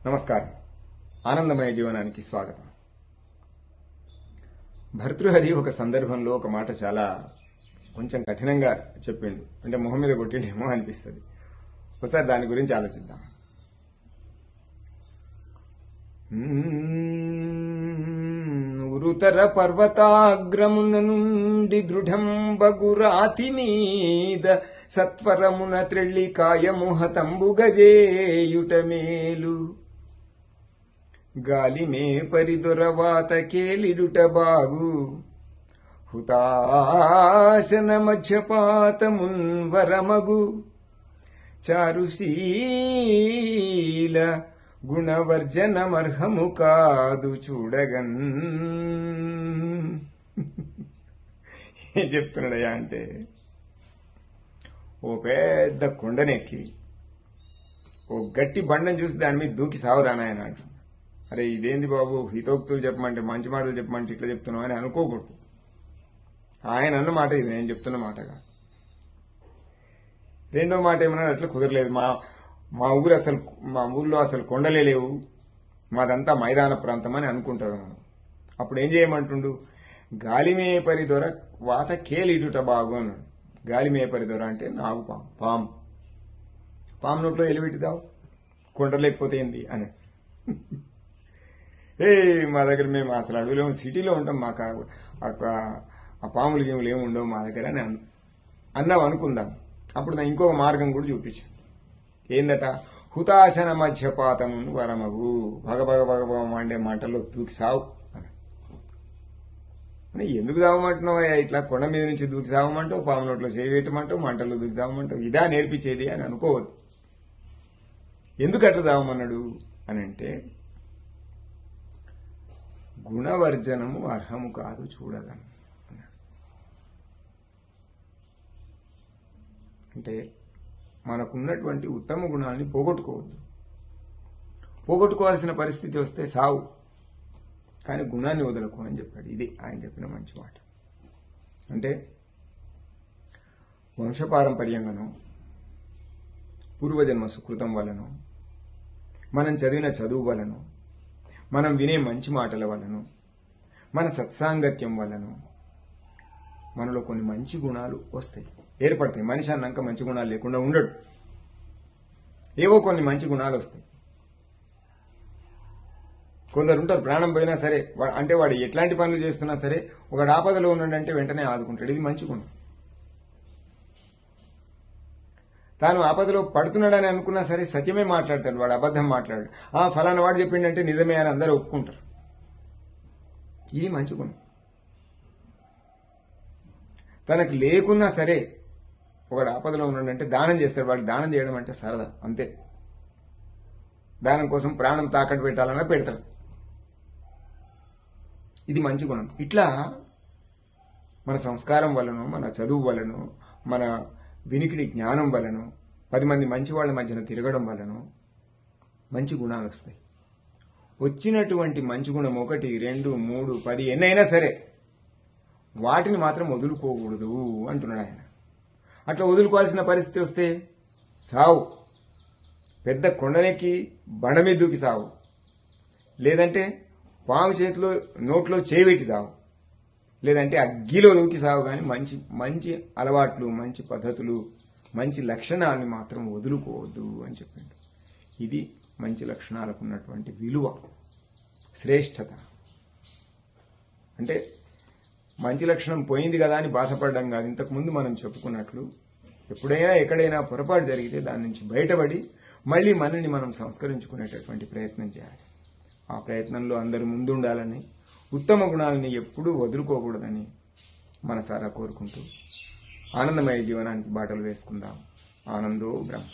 నమస్కారం. ఆనందమయ జీవనానికి స్వాగతం. భర్తృహరి ఒక సందర్భంలో ఒక మాట చాలా కొంచెం కఠినంగా చెప్పిండు. అంటే మొహం మీద కొట్టిండేమో అనిపిస్తుంది. ఒకసారి దాని గురించి ఆలోచిద్దాం. ఉరుతర పర్వతాగ్రమున నుండి దృఢం బగురాతి మీద సత్వరమున త్రెళ్ళి కాయముహతంబుగజేయుట మేలు. గాలిమే పరిదొరవాత కేలిడుట బాగు. హుతాశన మధ్యపాతమున్ వరమగు. చారుశీల గుణవర్జనమర్హము కాదు చూడగన్. ఏం చెప్తున్నాడయ్యా అంటే, ఓ పెద్ద కొండనెక్కి ఓ గట్టి బండను చూసి దాని మీద దూకి సావురానాయన అంటు. అరే ఇదేంది బాబు, హితోక్తులు చెప్పమంటే మంచి మాటలు చెప్పమంటే ఇట్లా చెప్తున్నావు అని అనుకోకూడదు. ఆయన అన్న మాట ఇది, నేను చెప్తున్న మాటగా. రెండో మాట ఏమన్నా అట్లా కుదరలేదు. మా ఊర్లో అసలు కొండలే లేవు, మాదంతా మైదాన ప్రాంతం అని అనుకుంటారు మనం. అప్పుడు ఏం చేయమంటుండు, గాలిమే పరిదొర వాత కేలిడుట బాగు అన్నాడు. గాలిమే పరిదొర అంటే నాగు పాము. పాము నోట్లో ఎలిపెట్టిదావు, కొండ లేకపోతే ఏంది అని. మా దగ్గర మేము అసలు అడవిలో సిటీలో ఉంటాం, మాకు ఆ పాములు గేములు ఏమి ఉండవు మా దగ్గర అని అన్నావు అనుకుందాం. అప్పుడు ఇంకొక మార్గం కూడా చూపించాను. ఏందట, హుతాశన మధ్యపాతము వరమగు. భగభగ మండే మంటల్లో దూకి సావు అని. ఎందుకు సావమంటున్నావు, ఇట్లా కొండ మీద నుంచి దూకి సావమంటావు, పాము నోట్లో చేయవేయటమంటావు, మంటల్లో దూకి సావమంటావు, ఇదా నేర్పించేది అని అనుకోవద్దు. ఎందుకు అట్లా సావమన్నాడు అని అంటే, గుణవర్జనము అర్హము కాదు చూడగలను. అంటే మనకున్నటువంటి ఉత్తమ గుణాలని పోగొట్టుకోవద్దు. పోగొట్టుకోవాల్సిన పరిస్థితి వస్తే సావు, కానీ గుణాన్ని వదలకు అని చెప్పాడు. ఇది ఆయన చెప్పిన మంచి మాట. అంటే వంశపారంపర్యంగానో పూర్వజన్మ సుకృతం వలనో, మనం చదివిన చదువు వలనో, మనం వినే మంచి మాటల వలన, మన సత్సాంగత్యం వలన మనలో కొన్ని మంచి గుణాలు వస్తాయి, ఏర్పడతాయి. మనిషి అన్నాక మంచి గుణాలు లేకుండా ఉండడు. ఏవో కొన్ని మంచి గుణాలు వస్తాయి. కొందరు ఉంటారు, ప్రాణం పోయినా సరే, అంటే వాడు ఎట్లాంటి పనులు చేస్తున్నా సరే, ఒకడు ఆపదలో ఉన్నాడంటే వెంటనే ఆదుకుంటాడు. ఇది మంచి గుణం. తాను ఆపదలో పడుతున్నాడని అనుకున్నా సరే సత్యమే మాట్లాడతాడు, వాడు అబద్ధం మాట్లాడు. ఫలానా వాడు చెప్పిండంటే నిజమే అని అందరూ ఒప్పుకుంటారు. ఇది మంచి గుణం. తనకు లేకున్నా సరే ఒకడు ఆపదలో ఉన్నాడంటే దానం చేస్తాడు. వాడికి దానం చేయడం అంటే సరదా, అంతే. దానం కోసం ప్రాణం తాకట్టు పెట్టాలన్నా పెడతాడు. ఇది మంచి గుణం. ఇట్లా మన సంస్కారం వలనో, మన చదువు వలనో, మన వినికిడి జ్ఞానం వలనో, 10 మంది మంచి వాళ్ళ మధ్యన తిరగడం వలనో మంచి గుణాలు వస్తాయి. వచ్చినటువంటి మంచి గుణం 1, 2, 3, 10 ఎన్నైనా సరే వాటిని మాత్రం వదులుకోకూడదు అంటున్నాడు ఆయన. అట్లా వదులుకోవాల్సిన పరిస్థితి వస్తే సావు. పెద్ద కొండనెక్కి బండ మీద దూకి సావు, లేదంటే పాము చేతిలో నోట్లో చేపెట్టి సావు, లేదంటే అగ్గిలో దూకి సావు. కానీ మంచి అలవాట్లు, మంచి పద్ధతులు, మంచి లక్షణాలని మాత్రం వదులుకోవద్దు అని చెప్పిండు. ఇది మంచి లక్షణాలకు ఉన్నటువంటి విలువ, శ్రేష్టత. అంటే మంచి లక్షణం పోయింది కదా అని బాధపడడం కాదు. ఇంతకుముందు మనం చెప్పుకున్నట్లు ఎప్పుడైనా ఎక్కడైనా పొరపాటు జరిగితే దాని నుంచి బయటపడి మళ్ళీ మనల్ని మనం సంస్కరించుకునేటటువంటి ప్రయత్నం చేయాలి. ఆ ప్రయత్నంలో అందరూ ముందుండాలని, ఉత్తమ గుణాలని ఎప్పుడూ వదులుకోకూడదని మనసారా కోరుకుంటూ ఆనందమయ జీవనానికి బాటలు వేసుకుందాం. ఆనందో బ్రహ్మ.